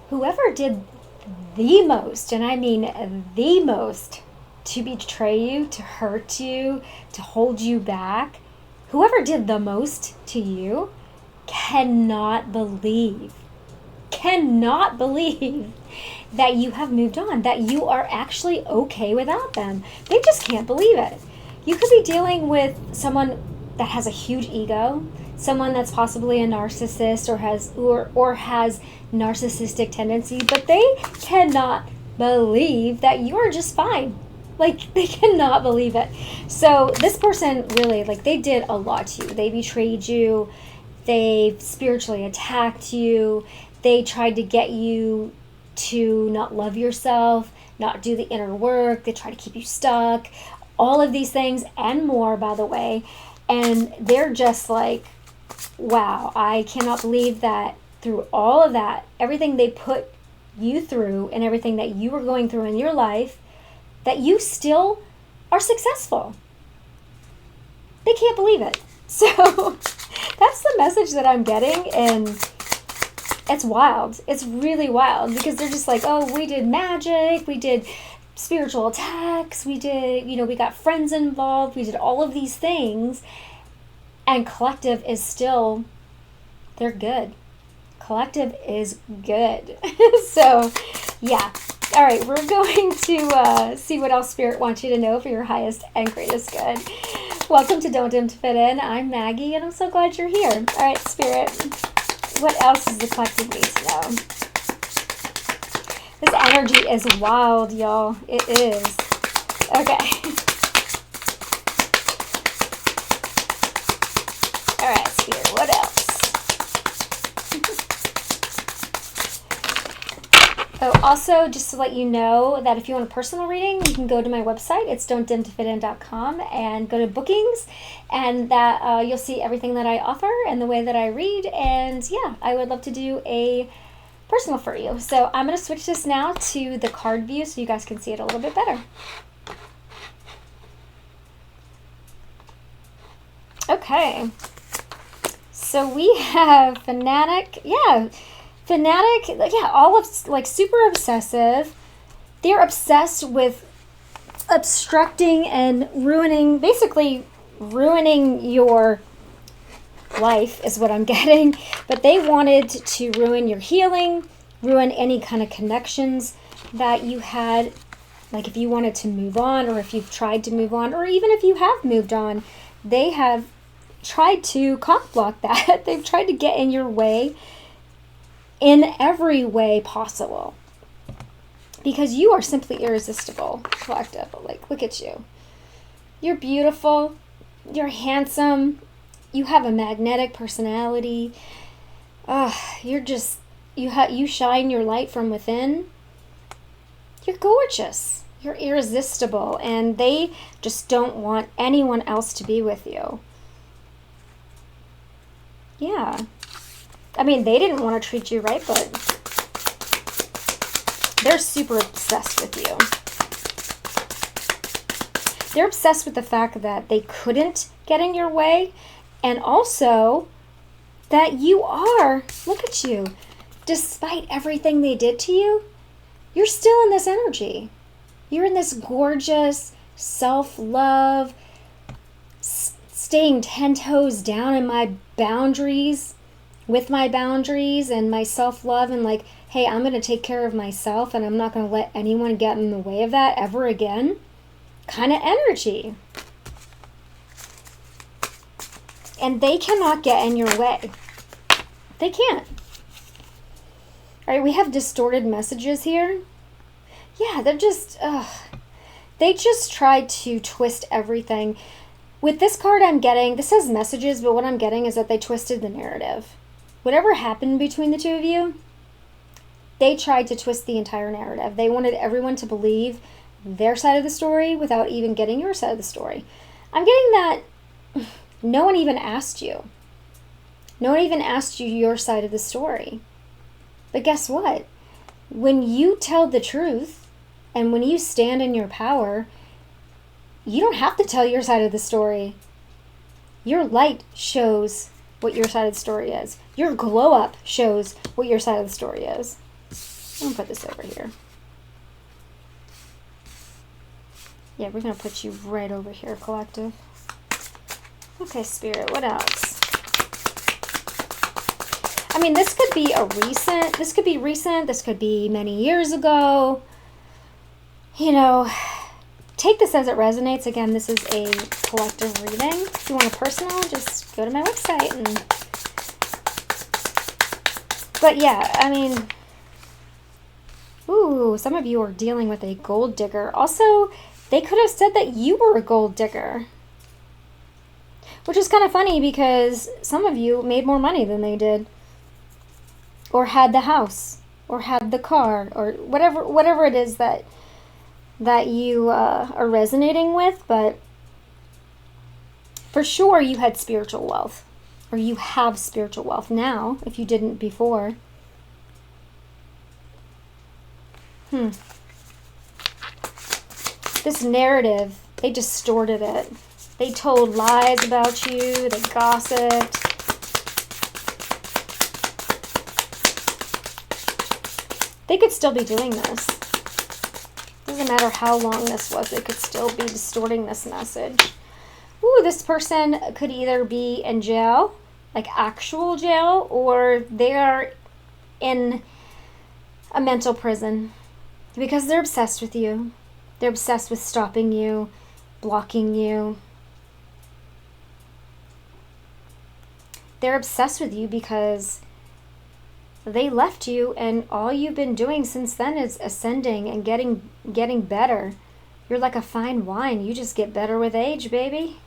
whoever did the most, and I mean the most, to betray you, to hurt you, to hold you back, whoever did the most to you cannot believe that you have moved on, that you are actually okay without them. They just can't believe it. You could be dealing with someone that has a huge ego, someone that's possibly a narcissist or has narcissistic tendencies, but they cannot believe that you are just fine. Like, they cannot believe it. So this person really, like, they did a lot to you. They betrayed you. They spiritually attacked you. They tried to get you to not love yourself, not do the inner work. They try to keep you stuck. All of these things and more, by the way. And they're just like, wow, I cannot believe that through all of that, everything they put you through and everything that you were going through in your life, that you still are successful. They can't believe it. So that's the message that I'm getting, and it's wild. It's really wild because they're just like, oh, we did magic, we did spiritual attacks, we did, we got friends involved, we did all of these things, and collective is still, they're good. Collective is good. So, yeah. All right, we're going to see what else Spirit wants you to know for your highest and greatest good. Welcome to Don't Dim to Fit In. I'm Maggie, and I'm so glad you're here. All right, Spirit, what else does the collective need to know? This energy is wild, y'all. It is. Okay. All right, Spirit, what else? Oh, also, just to let you know that if you want a personal reading, you can go to my website. It's don'tdimtofitin.com and go to bookings, and that you'll see everything that I offer and the way that I read. And yeah, I would love to do a personal for you. So I'm going to switch this now to the card view so you guys can see it a little bit better. Okay. So we have Fanatic. Yeah. Fanatic, all of, like, super obsessive. They're obsessed with obstructing and basically ruining your life is what I'm getting. But they wanted to ruin your healing, ruin any kind of connections that you had. Like, if you wanted to move on, or if you've tried to move on, or even if you have moved on, they have tried to cock block that. They've tried to get in your way in every way possible, because you are simply irresistible, collective. Like, look at you. You're beautiful. You're handsome. You have a magnetic personality. You're just, you shine your light from within. You're gorgeous. You're irresistible, and they just don't want anyone else to be with you. Yeah. I mean, they didn't want to treat you right, but they're super obsessed with you. They're obsessed with the fact that they couldn't get in your way, and also that you are, look at you, despite everything they did to you, you're still in this energy. You're in this gorgeous self-love, staying 10 toes down in my boundaries, with my boundaries and my self-love, and like, hey, I'm going to take care of myself, and I'm not going to let anyone get in the way of that ever again kind of energy. And they cannot get in your way. They can't. All right, we have distorted messages here. Yeah, they're just, they just tried to twist everything. With this card I'm getting, this says messages, but what I'm getting is that they twisted the narrative. Whatever happened between the two of you, they tried to twist the entire narrative. They wanted everyone to believe their side of the story without even getting your side of the story. I'm getting that no one even asked you. No one even asked you your side of the story. But guess what? When you tell the truth and when you stand in your power, you don't have to tell your side of the story. Your light shows what your side of the story is. Your glow up shows what your side of the story is. I'm gonna put this over here. Yeah, we're gonna put you right over here, collective. Okay, Spirit, what else? I mean, this could be recent, this could be many years ago. You know, take this as it resonates. Again, this is a collective reading. If you want a personal, just go to my website. But yeah, I mean, ooh, some of you are dealing with a gold digger. Also, they could have said that you were a gold digger. Which is kind of funny because some of you made more money than they did. Or had the house. Or had the car. Or whatever it is that you are resonating with. But for sure you had spiritual wealth. Or you have spiritual wealth now, if you didn't before. This narrative, they distorted it. They told lies about you. They gossiped. They could still be doing this. Doesn't matter how long this was. They could still be distorting this message. Ooh, this person could either be in jail, like actual jail, or they are in a mental prison because they're obsessed with you. They're obsessed with stopping you, blocking you. They're obsessed with you because they left you, and all you've been doing since then is ascending and getting better. You're like a fine wine. You just get better with age, baby.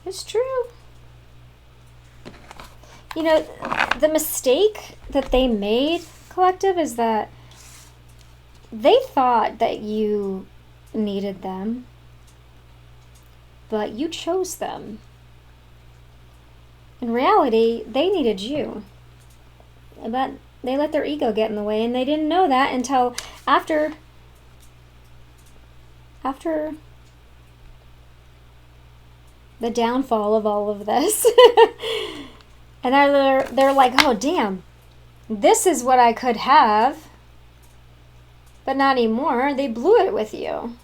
It's true. You know, the mistake that they made, collective, is that they thought that you needed them, but you chose them. In reality, they needed you. But they let their ego get in the way, and they didn't know that until after the downfall of all of this. And they're like, oh, damn, this is what I could have, but not anymore. They blew it with you.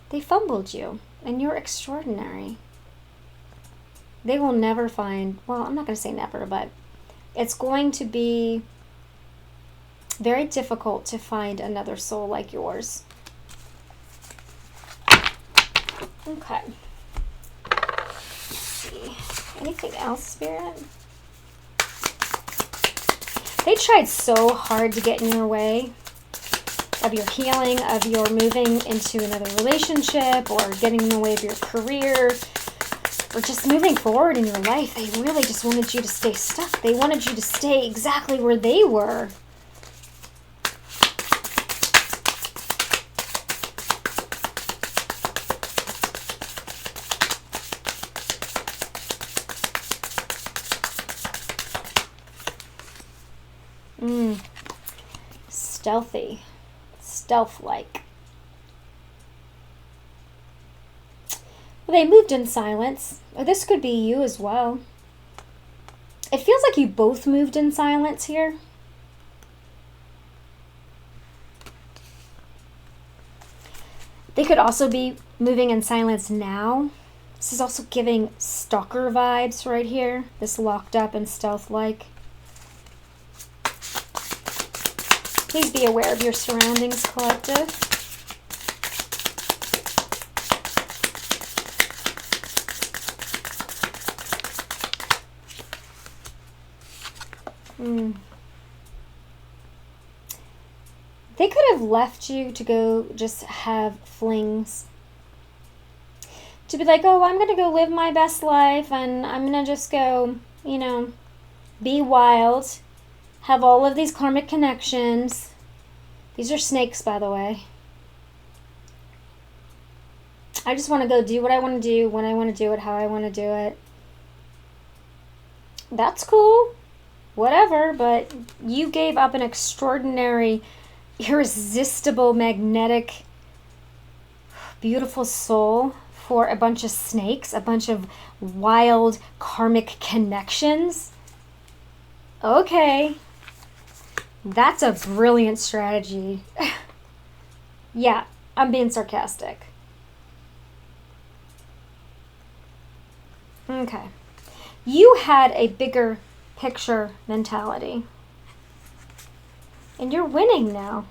They fumbled you, and you're extraordinary. They will never find, well, I'm not going to say never, but it's going to be very difficult to find another soul like yours. Okay. Let's see. Anything else, Spirit? They tried so hard to get in your way of your healing, of your moving into another relationship, or getting in the way of your career, or just moving forward in your life. They really just wanted you to stay stuck. They wanted you to stay exactly where they were. Stealthy. Stealth-like. Well, they moved in silence. Or this could be you as well. It feels like you both moved in silence here. They could also be moving in silence now. This is also giving stalker vibes right here. This locked up and stealth-like. Please be aware of your surroundings, collective. They could have left you to go just have flings. To be like, oh, I'm going to go live my best life, and I'm going to just go, you know, be wild. Have all of these karmic connections. These are snakes, by the way. I just want to go do what I want to do, when I want to do it, how I want to do it. That's cool. Whatever, but you gave up an extraordinary, irresistible, magnetic, beautiful soul for a bunch of snakes, a bunch of wild karmic connections. Okay. That's a brilliant strategy. Yeah, I'm being sarcastic. Okay. You had a bigger picture mentality. And you're winning now.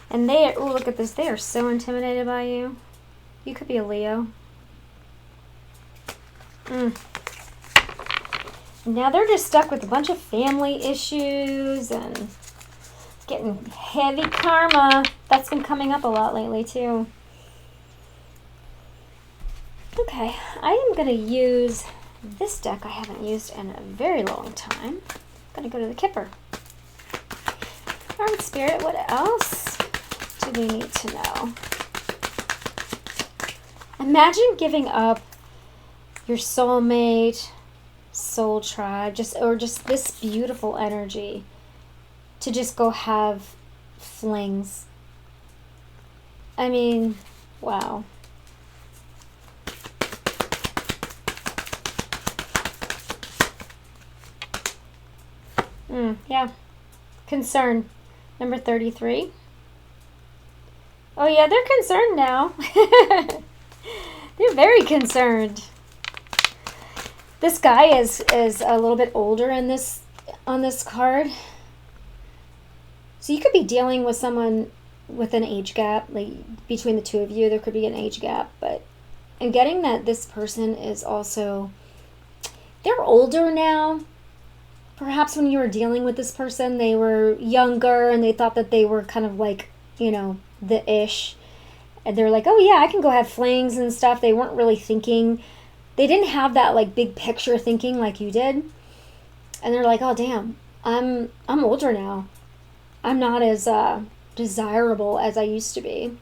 And they, oh, look at this. They are so intimidated by you. You could be a Leo. Now they're just stuck with a bunch of family issues and getting heavy karma. That's been coming up a lot lately too. Okay, I am going to use this deck I haven't used in a very long time. I'm going to go to the Kipper. All right, Spirit, what else do we need to know? Imagine giving up your soulmate, soul tribe, just this beautiful energy to just go have flings. I mean, wow. Yeah. Concern. Number 33. Oh yeah, they're concerned now. They're very concerned. This guy is a little bit older in this on this card. So you could be dealing with someone with an age gap, like between the two of you, there could be an age gap, but I'm getting that this person is also, they're older now. Perhaps when you were dealing with this person, they were younger and they thought that they were kind of like, you know, the ish. And they're like, oh yeah, I can go have flings and stuff. They weren't really thinking. They didn't have that like big picture thinking like you did. And they're like, oh damn, I'm older now. I'm not as desirable as I used to be.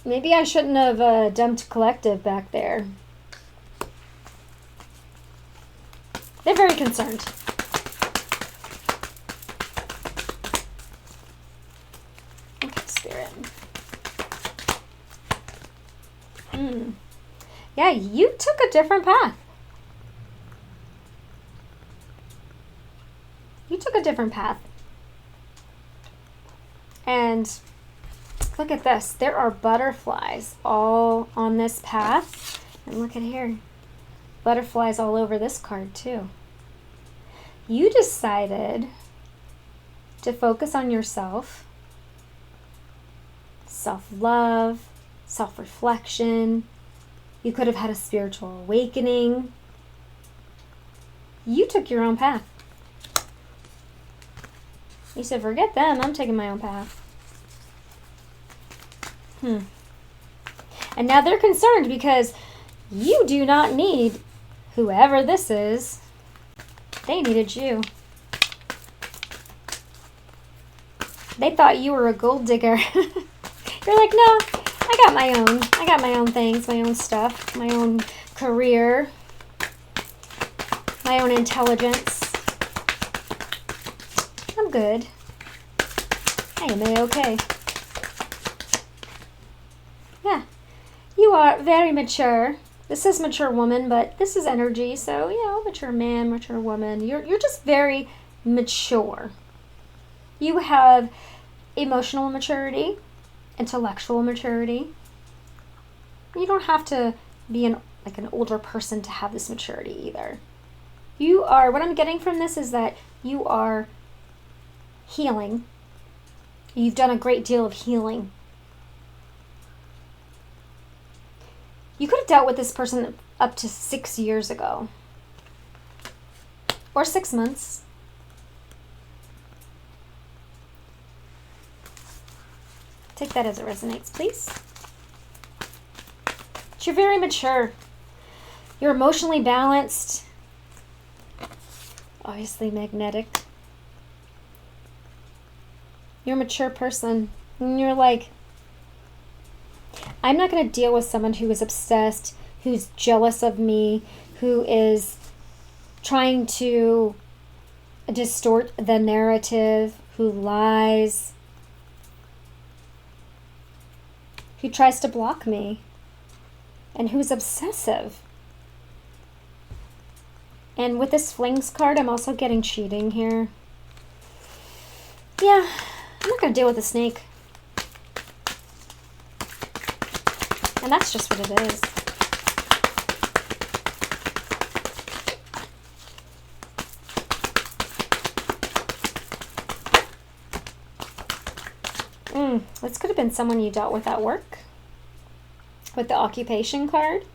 Maybe I shouldn't have dumped Collective back there. They're very concerned. Okay, Spirit. Yeah, you took a different path. You took a different path. And look at this. There are butterflies all on this path. And look at here. Butterflies all over this card too. You decided to focus on yourself, self-love, self-reflection. You could have had a spiritual awakening. You took your own path. You said, forget them, I'm taking my own path. And now they're concerned because you do not need whoever this is. They needed you. They thought you were a gold digger. You're like, no, I got my own. I got my own things, my own stuff, my own career, my own intelligence. I'm good. I am A-okay. Yeah. You are very mature. This is mature woman, but this is energy, so, you know, mature man, mature woman. You're just very mature. You have emotional maturity, intellectual maturity. You don't have to be an older person to have this maturity either. You are, what I'm getting from this is that you are healing. You've done a great deal of healing. You could have dealt with this person up to 6 years ago. Or 6 months. Take that as it resonates, please. But you're very mature. You're emotionally balanced. Obviously magnetic. You're a mature person. And you're like, I'm not going to deal with someone who is obsessed, who's jealous of me, who is trying to distort the narrative, who lies, who tries to block me, and who's obsessive. And with this flings card, I'm also getting cheating here. Yeah, I'm not going to deal with the snake. And that's just what it is. This could have been someone you dealt with at work. With the occupation card.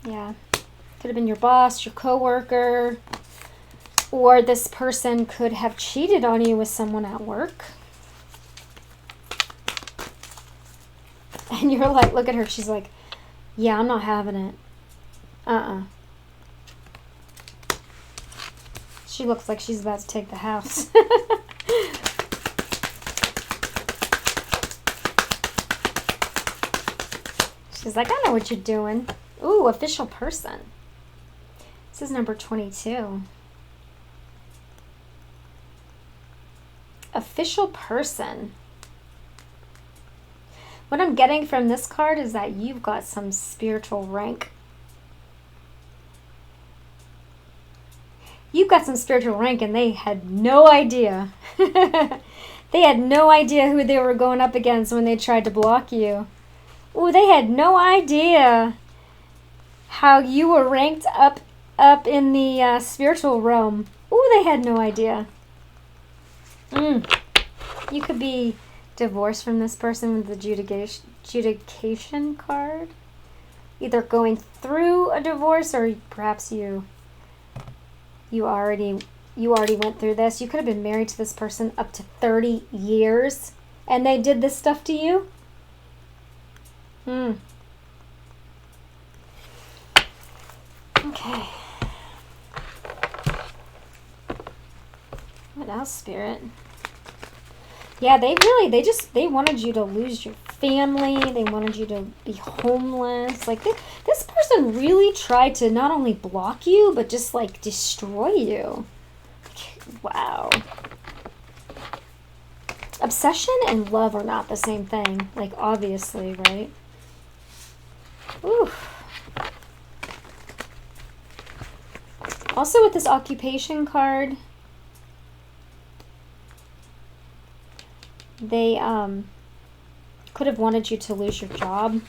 Yeah. Could have been your boss, your coworker, or this person could have cheated on you with someone at work. And you're like, look at her. She's like, yeah, I'm not having it. She looks like she's about to take the house. She's like, I know what you're doing. Ooh, official person. This is number 22. Official person. What I'm getting from this card is that you've got some spiritual rank. You've got some spiritual rank and they had no idea. They had no idea who they were going up against when they tried to block you. Ooh, they had no idea how you were ranked up in the spiritual realm. Ooh, they had no idea. You could be divorced from this person with the adjudication card. Either going through a divorce or perhaps you already went through this. You could have been married to this person up to 30 years and they did this stuff to you. Okay. What else, Spirit? Yeah, they wanted you to lose your family. They wanted you to be homeless. Like, this person really tried to not only block you, but just, like, destroy you. Wow. Obsession and love are not the same thing. Like, obviously, right? Ooh. Also with this occupation card, they could have wanted you to lose your job.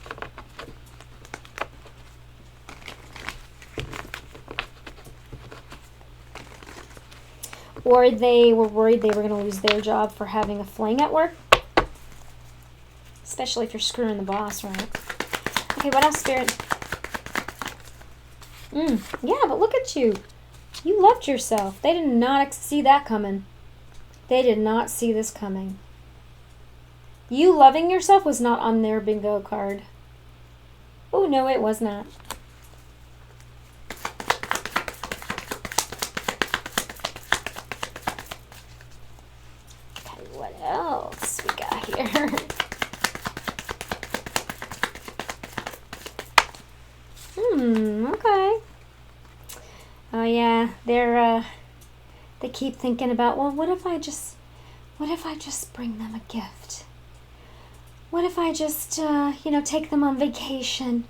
Or they were worried they were going to lose their job for having a fling at work. Especially if you're screwing the boss, right? Okay, what else, Spirit? Yeah, but look at you. You loved yourself. They did not see that coming. They did not see this coming. You loving yourself was not on their bingo card. Oh, no, it was not. Okay, what else we got here? Okay. Oh yeah, they keep thinking about, well, what if I just bring them a gift? What if I just take them on vacation?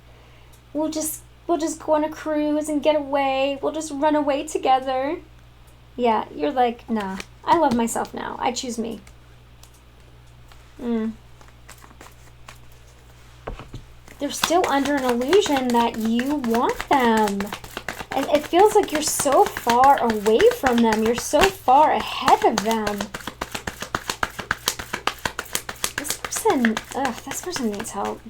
We'll just go on a cruise and get away. We'll just run away together. Yeah, you're like, nah, I love myself now. I choose me. They're still under an illusion that you want them. And it feels like you're so far away from them. You're so far ahead of them. This person needs help.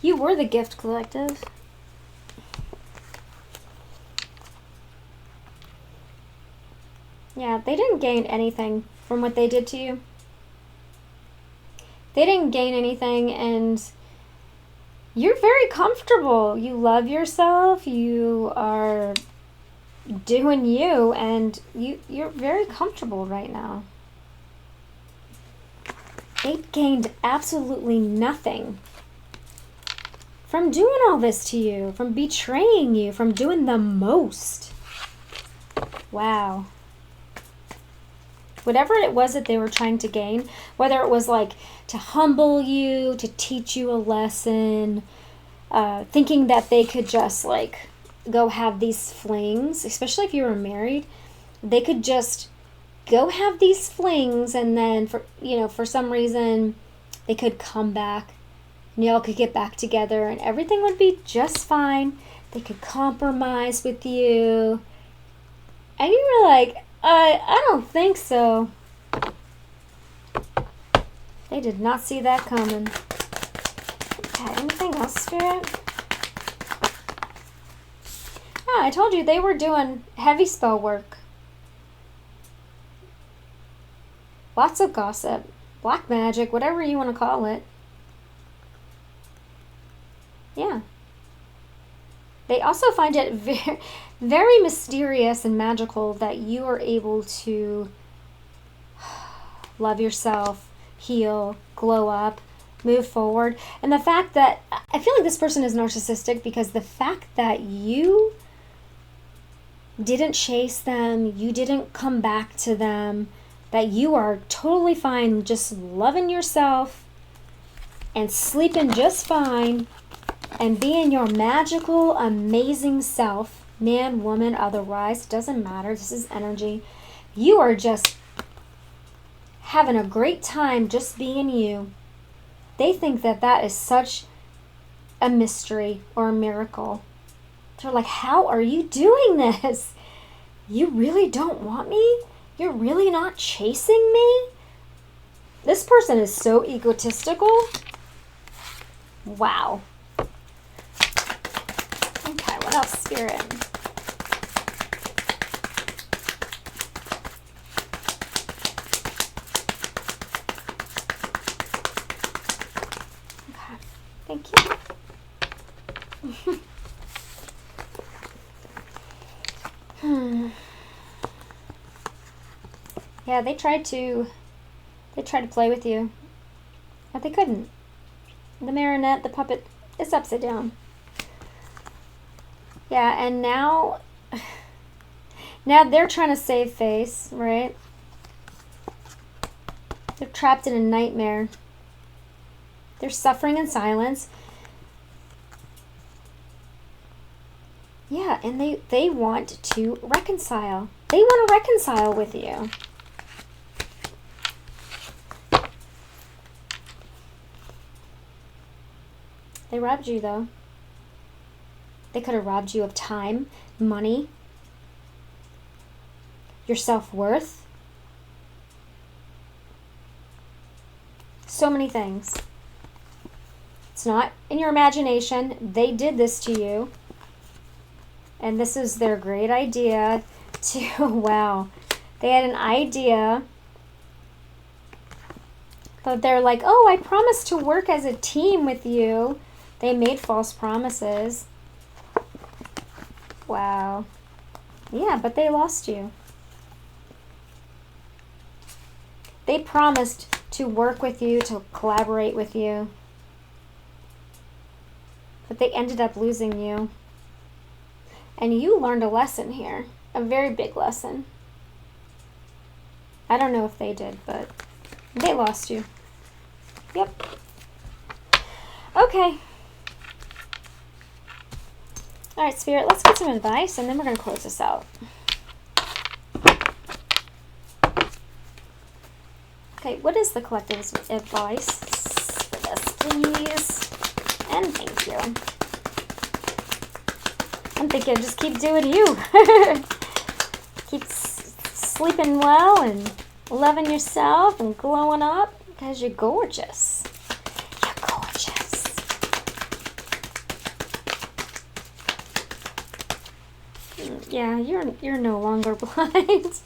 You were the gift collective. Yeah, they didn't gain anything from what they did to you. They didn't gain anything, and you're very comfortable. You love yourself. You are doing you, and you're very comfortable right now. They gained absolutely nothing from doing all this to you, from betraying you, from doing the most. Wow. Whatever it was that they were trying to gain, whether it was like to humble you, to teach you a lesson, thinking that they could just like go have these flings, especially if you were married, they could just go have these flings, and then for some reason they could come back and y'all could get back together and everything would be just fine. They could compromise with you. And you were like, I don't think so. They did not see that coming. Okay, anything else, Spirit? Oh, I told you they were doing heavy spell work. Lots of gossip, black magic, whatever you want to call it. Yeah. They also find it very, very mysterious and magical that you are able to love yourself, heal, glow up, move forward. And the fact that, I feel like this person is narcissistic because the fact that you didn't chase them, you didn't come back to them, that you are totally fine just loving yourself and sleeping just fine and being your magical, amazing self, man, woman, otherwise, doesn't matter. This is energy. You are just having a great time just being you. They think that that is such a mystery or a miracle. They're like, how are you doing this? You really don't want me? You're really not chasing me? This person is so egotistical. Wow. Okay, what else, Spirit? Okay, thank you. Yeah, they tried to play with you, but they couldn't. The marionette, the puppet, is upside down. Yeah, and now they're trying to save face, right? They're trapped in a nightmare. They're suffering in silence. Yeah, and they want to reconcile. They want to reconcile with you. They robbed you, though. They could have robbed you of time, money, your self-worth. So many things. It's not in your imagination. They did this to you. And this is their great idea to, wow. They had an idea. But they're like, oh, I promised to work as a team with you. They made false promises. Wow. Yeah, but they lost you. They promised to work with you, to collaborate with you. But they ended up losing you. And you learned a lesson here. A very big lesson. I don't know if they did, but they lost you. Yep. Okay. All right, Spirit, let's get some advice, and then we're going to close this out. Okay, what is the collective's advice for this, please? And thank you. I'm thinking just keep doing you. Keep sleeping well and loving yourself and glowing up because you're gorgeous. You're gorgeous. Yeah, you're no longer blind.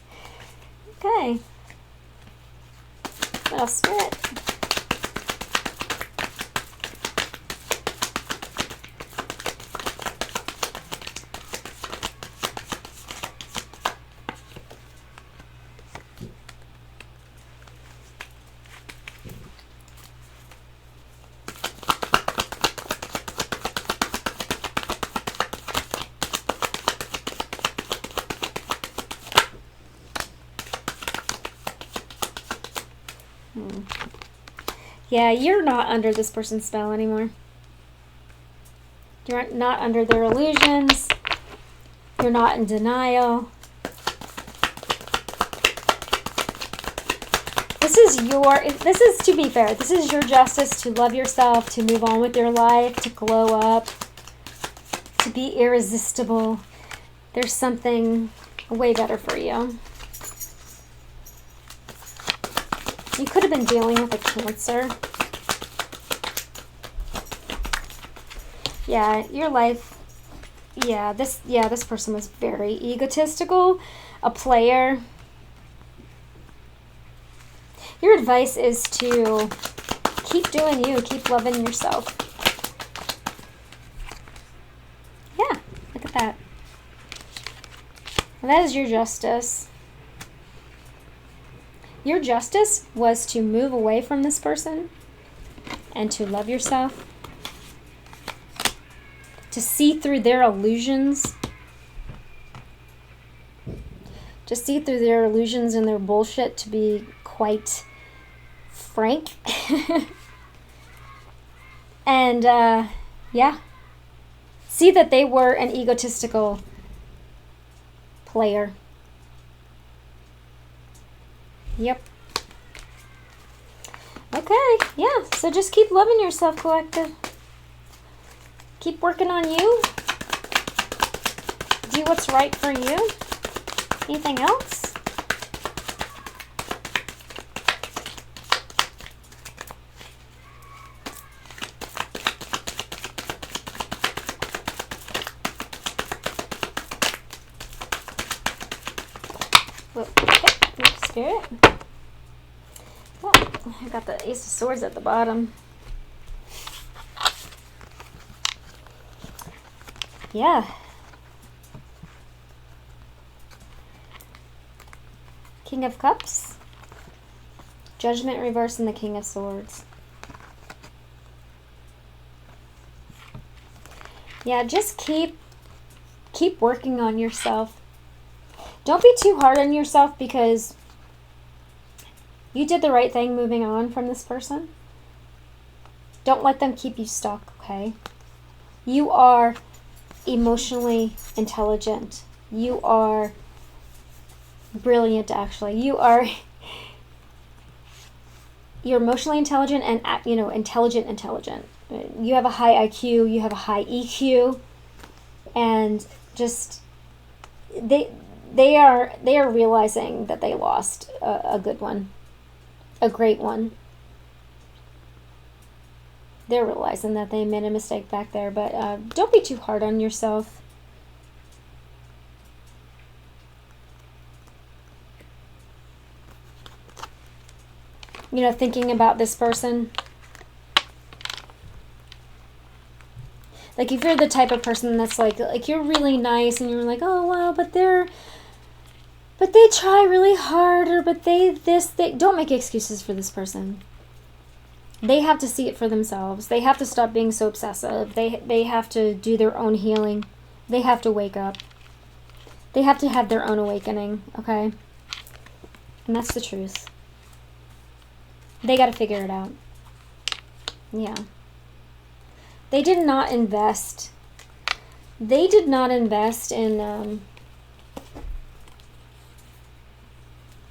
Okay. What else, Spirit? Yeah, you're not under this person's spell anymore. You're not under their illusions. You're not in denial. This is, to be fair, this is your justice to love yourself, to move on with your life, to glow up, to be irresistible. There's something way better for you. You could have been dealing with a Cancer. Yeah, your life, this person was very egotistical, a player. Your advice is to keep doing you, keep loving yourself. Yeah, look at that. And that is your justice. Your justice was to move away from this person and to love yourself, to see through their illusions, to see through their illusions and their bullshit, to be quite frank. And see that they were an egotistical player. Yep. Okay, yeah, so just keep loving yourself, Collective. Keep working on you. Do what's right for you. Anything else? Okay, Spirit. Oh, I got the Ace of Swords at the bottom. Yeah. King of Cups. Judgment reverse and the King of Swords. Yeah, just keep working on yourself. Don't be too hard on yourself, because you did the right thing moving on from this person. Don't let them keep you stuck, okay? You are emotionally intelligent. You are brilliant, actually. You're emotionally intelligent and, intelligent. You have a high IQ, you have a high EQ, and just they are realizing that they lost a good one, a great one. They're realizing that they made a mistake back there, but don't be too hard on yourself. Thinking about this person. Like, if you're the type of person that's like you're really nice and you're like, oh, wow, but they try really hard, or but they don't make excuses for this person. They have to see it for themselves. They have to stop being so obsessive. They have to do their own healing. They have to wake up. They have to have their own awakening, okay? And that's the truth. They got to figure it out. Yeah. They did not invest. They did not invest in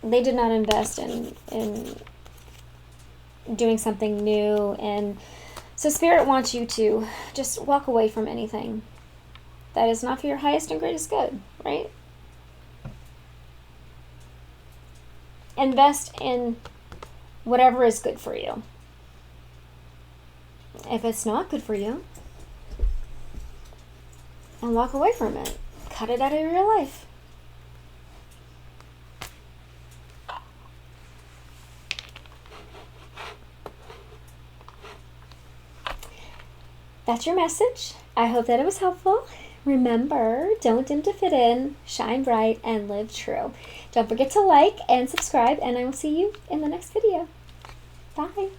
they did not invest in doing something new, and so Spirit wants you to just walk away from anything that is not for your highest and greatest good, right? Invest in whatever is good for you. If it's not good for you, and walk away from it. Cut it out of your life. That's your message. I hope that it was helpful. Remember, don't dim to fit in, shine bright, and live true. Don't forget to like and subscribe, and I will see you in the next video. Bye.